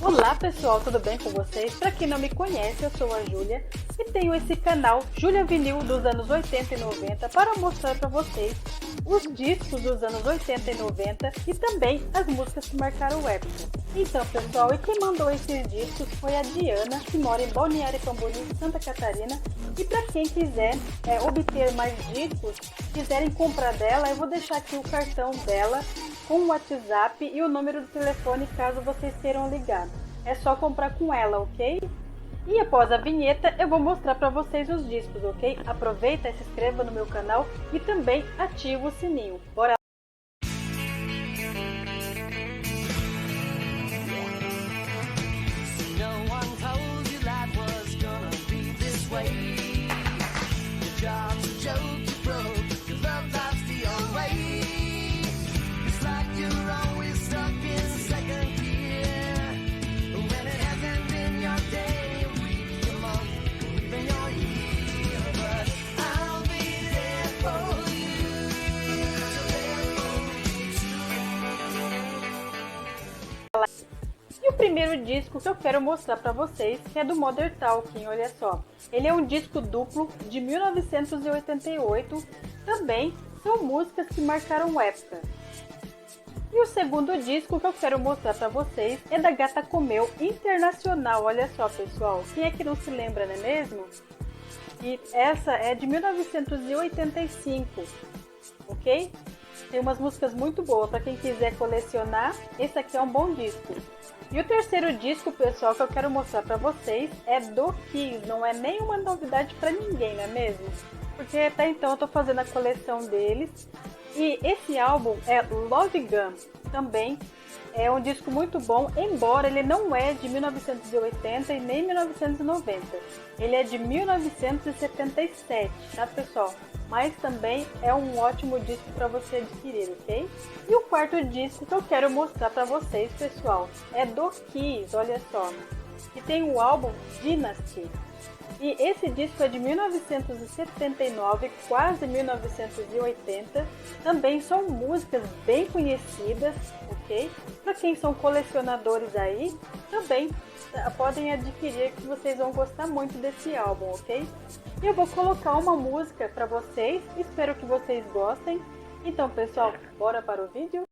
Olá pessoal, tudo bem com vocês? Para quem não me conhece, eu sou a Júlia e tenho esse canal Júlia Vinil dos anos 80 e 90 para mostrar para vocês os discos dos anos 80 e 90 e também as músicas que marcaram o época. Então pessoal, e quem mandou esses discos foi a Diana, que mora em Balneário Camboriú, Santa Catarina. E para quem quiser obter mais discos, quiserem comprar dela, eu vou deixar aqui o cartão dela com o WhatsApp e o número do telefone caso vocês queiram ligar. É só comprar com ela, ok? E após a vinheta eu vou mostrar para vocês os discos, ok? Aproveita, se inscreva no meu canal e também ativa o sininho. Bora! E o primeiro disco que eu quero mostrar para vocês é do Modern Talking, olha só. Ele é um disco duplo de 1988, também são músicas que marcaram época. E o segundo disco que eu quero mostrar para vocês é da Gata Comeu Internacional, olha só pessoal. Quem é que não se lembra, não é mesmo? E essa é de 1985, ok? Tem umas músicas muito boas para quem quiser colecionar, esse aqui é um bom disco. E o terceiro disco, pessoal, que eu quero mostrar para vocês é do Kiss, não é nenhuma novidade para ninguém, não é mesmo? Porque até então eu tô fazendo a coleção deles. E esse álbum é Love Gun, também é um disco muito bom, embora ele não é de 1980 e nem 1990. Ele é de 1977, tá pessoal? Mas também é um ótimo disco para você adquirir, ok? E o quarto disco que eu quero mostrar para vocês, pessoal, é do Kiss, olha só. E tem o álbum Dynasty. E esse disco é de 1979, quase 1980. Também são músicas bem conhecidas, ok? Para quem são colecionadores aí, também podem adquirir, que vocês vão gostar muito desse álbum, ok? E eu vou colocar uma música para vocês, espero que vocês gostem. Então pessoal, bora para o vídeo?